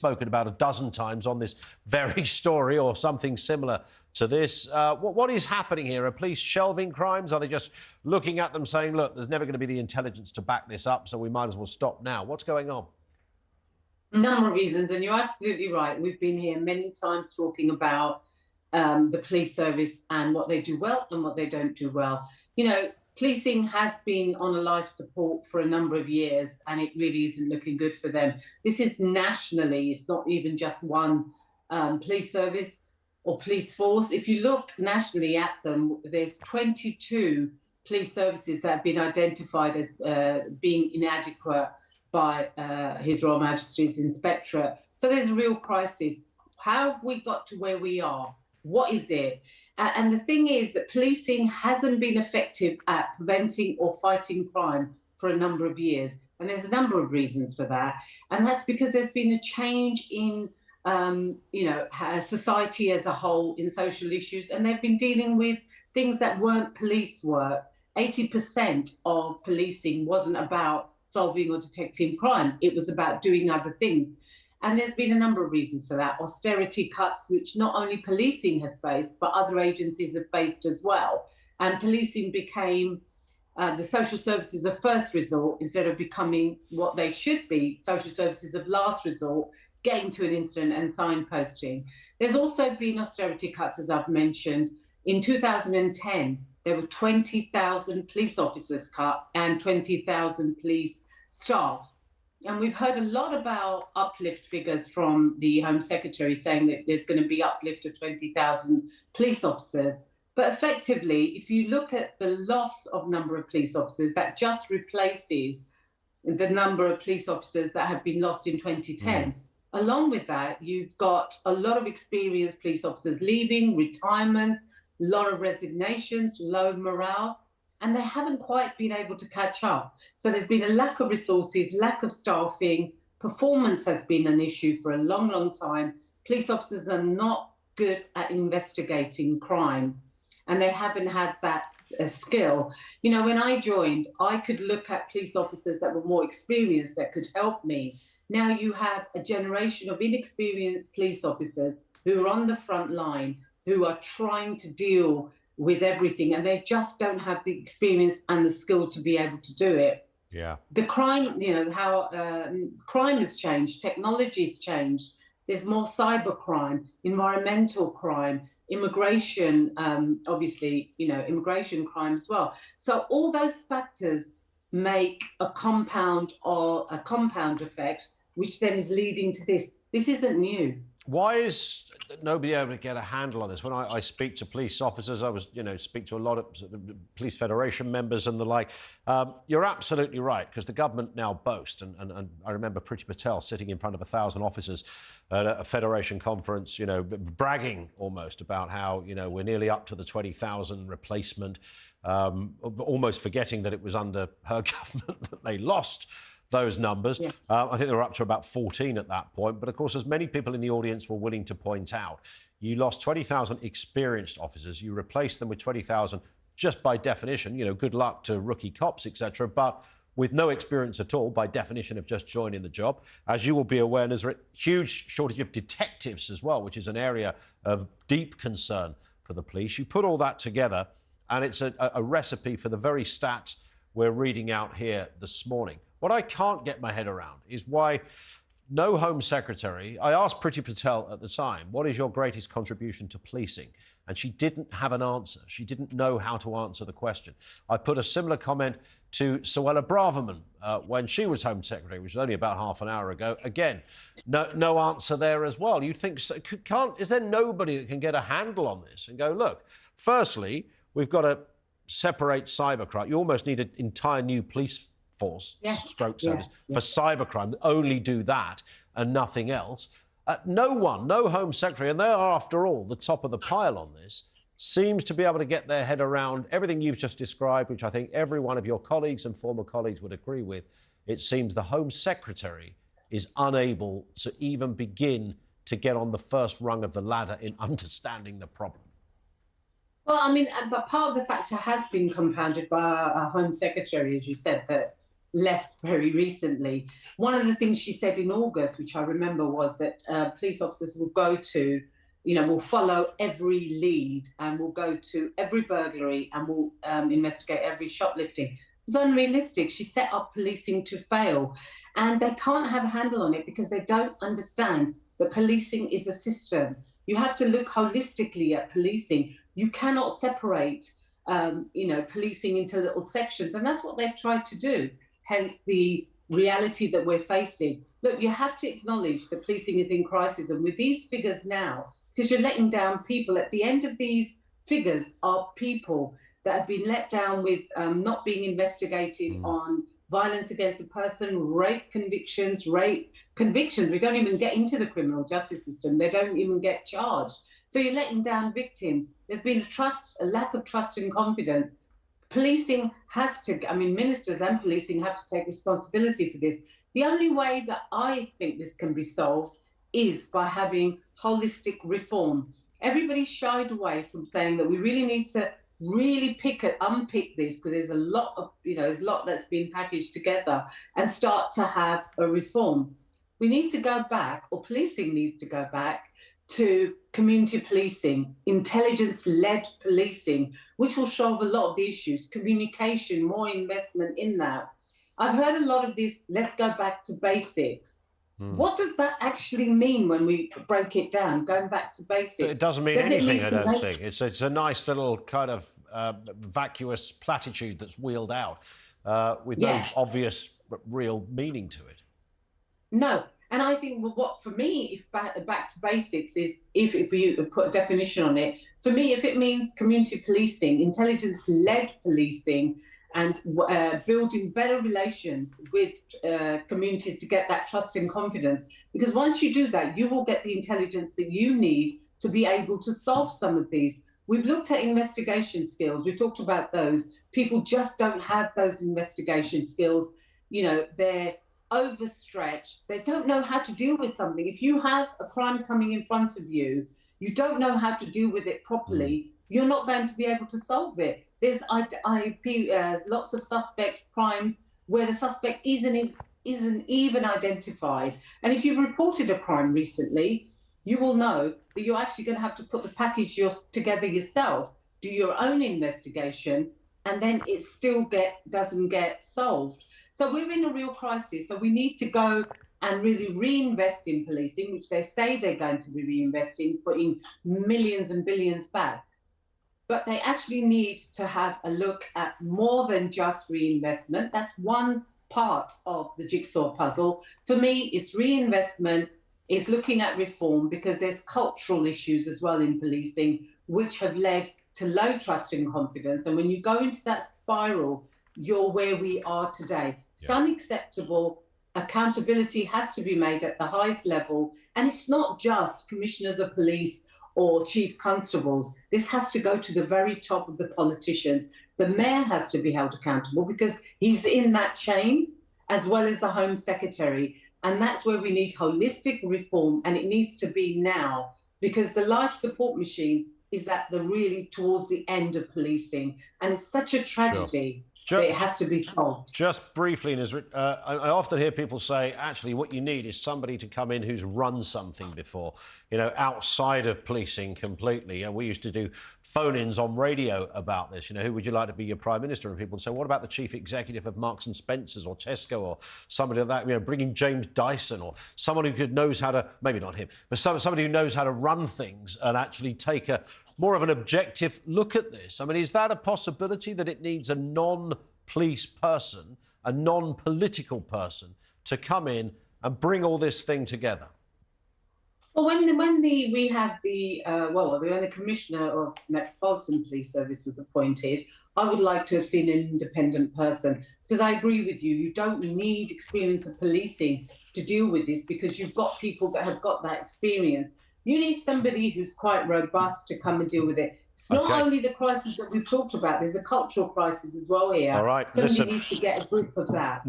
spoken about a dozen times on this very story or something similar to this. What is happening here? Are police shelving crimes? Are they just looking at them saying, look, there's never going to be the intelligence to back this up, so we might as well stop now? What's going on? A number of reasons, and you're absolutely right. We've been here many times talking about the police service and what they do well and what they don't do well. You know, policing has been on a life support for a number of years, and it really isn't looking good for them. This is nationally, it's not even just one police service or police force. If you look nationally at them, there's 22 police services that have been identified as being inadequate by His Royal Majesty's Inspectorate. So there's a real crisis. How have we got to where we are? What is it? And the thing is that policing hasn't been effective at preventing or fighting crime for a number of years. And there's a number of reasons for that. And that's because there's been a change in, society as a whole in social issues. And they've been dealing with things that weren't police work. 80% of policing wasn't about solving or detecting crime. It was about doing other things. And there's been a number of reasons for that. Austerity cuts, which not only policing has faced, but other agencies have faced as well. And policing became the social services of first resort instead of becoming what they should be, social services of last resort, getting to an incident and signposting. There's also been austerity cuts, as I've mentioned. In 2010, there were 20,000 police officers cut and 20,000 police staff. And we've heard a lot about uplift figures from the Home Secretary saying that there's going to be uplift of 20,000 police officers. But effectively, if you look at the loss of number of police officers, that just replaces the number of police officers that have been lost in 2010. Along with that, you've got a lot of experienced police officers leaving, retirements, a lot of resignations, low morale. And they haven't quite been able to catch up. So there's been a lack of resources, lack of staffing. Performance has been an issue for a long, long time. Police officers are not good at investigating crime, and they haven't had that skill. You know, when I joined, I could look at police officers that were more experienced that could help me. Now you have a generation of inexperienced police officers who are on the front line, who are trying to deal with everything, and they just don't have the experience and the skill to be able to do it. Yeah. The crime, you know, how crime has changed, technology's changed. There's more cyber crime, environmental crime, immigration, obviously, you know, immigration crime as well. So all those factors make a compound effect, which then is leading to this. This isn't new. Why is nobody able to get a handle on this? When I speak to police officers, speak to a lot of Police Federation members and the like. You're absolutely right, because the government now boast, and I remember Priti Patel sitting in front of 1,000 officers at a Federation conference, you know, bragging almost about how, you know, we're nearly up to the 20,000 replacement, almost forgetting that it was under her government that they lost those numbers. Yeah. I think they were up to about 14 at that point. But of course, as many people in the audience were willing to point out, you lost 20,000 experienced officers. You replaced them with 20,000 just by definition. You know, good luck to rookie cops, etc. But with no experience at all, by definition of just joining the job. As you will be aware, Nusrit, huge shortage of detectives as well, which is an area of deep concern for the police. You put all that together, and it's a recipe for the very stats we're reading out here this morning. What I can't get my head around is why no Home Secretary... I asked Priti Patel at the time, what is your greatest contribution to policing? And she didn't have an answer. She didn't know how to answer the question. I put a similar comment to Suella Braverman when she was Home Secretary, which was only about half an hour ago. Again, no answer there as well. You'd think, is there nobody that can get a handle on this and go, look, firstly, we've got to separate cybercrime. You almost need an entire new police force, stroke service, for cybercrime, only do that and nothing else. No Home Secretary, and they are, after all, the top of the pile on this, seems to be able to get their head around everything you've just described, which I think every one of your colleagues and former colleagues would agree with. It seems the Home Secretary is unable to even begin to get on the first rung of the ladder in understanding the problem. Well, I mean, but part of the factor has been compounded by our Home Secretary, as you said, that left very recently. One of the things she said in August, which I remember, was that police officers will go to, will follow every lead and will go to every burglary and will investigate every shoplifting. It was unrealistic. She set up policing to fail, and they can't have a handle on it because they don't understand that policing is a system. You have to look holistically at policing. You cannot separate policing into little sections, and that's what they've tried to do. Hence the reality that we're facing. Look, you have to acknowledge that policing is in crisis, and with these figures now, because you're letting down people, at the end of these figures are people that have been let down with not being investigated on violence against a person, rape convictions. We don't even get into the criminal justice system. They don't even get charged. So you're letting down victims. There's been a lack of trust and confidence. Policing has to, ministers and policing have to take responsibility for this. The only way that I think this can be solved is by having holistic reform. Everybody shied away from saying that we really need to unpick this, because there's a lot that's been packaged together, and start to have a reform. We need to go back, or policing needs to go back, to community policing, intelligence-led policing, which will solve a lot of the issues. Communication, more investment in that. I've heard a lot of this, let's go back to basics. What does that actually mean when we break it down, going back to basics? It doesn't mean anything, I don't think. It's a nice little kind of vacuous platitude that's wheeled out with no obvious real meaning to it. No. And I think what, for me, if back to basics is, if you put a definition on it, for me, if it means community policing, intelligence-led policing, and building better relations with communities to get that trust and confidence. Because once you do that, you will get the intelligence that you need to be able to solve some of these. We've looked at investigation skills. We've talked about those. People just don't have those investigation skills. They're overstretched. They don't know how to deal with something. If you have a crime coming in front of you, you don't know how to deal with it properly, you're not going to be able to solve it. There's lots of suspects, crimes where the suspect isn't even identified. And if you've reported a crime recently, you will know that you're actually going to have to put the package together yourself, do your own investigation, and then it still doesn't get solved. So we're in a real crisis. So we need to go and really reinvest in policing, which they say they're going to be reinvesting, putting millions and billions back. But they actually need to have a look at more than just reinvestment. That's one part of the jigsaw puzzle. For me, it's reinvestment, it's looking at reform, because there's cultural issues as well in policing, which have led to low trust and confidence. And when you go into that spiral, you're where we are today. It's unacceptable. Accountability has to be made at the highest level. And it's not just commissioners of police or chief constables. This has to go to the very top of the politicians. The mayor has to be held accountable because he's in that chain, as well as the Home Secretary. And that's where we need holistic reform, and it needs to be now, because the life support machine is really towards the end of policing. And it's such a tragedy. That it has to be solved. Just briefly, Nusrit, I often hear people say, actually, what you need is somebody to come in who's run something before, outside of policing completely. And we used to do phone-ins on radio about this. Who would you like to be your Prime Minister? And people would say, what about the Chief Executive of Marks and Spencer's or Tesco or somebody like that? Bringing James Dyson, or someone who knows how to, maybe not him, but somebody who knows how to run things and actually take more of an objective look at this. Is that a possibility, that it needs a non-police person, a non-political person, to come in and bring all this thing together? Well, when the Commissioner of Metropolitan Police Service was appointed, I would like to have seen an independent person, because I agree with you. You don't need experience of policing to deal with this, because you've got people that have got that experience. You need somebody who's quite robust to come and deal with it. It's not only the crisis that we've talked about, there's a cultural crisis as well here. All right, Somebody needs to get a grip of that.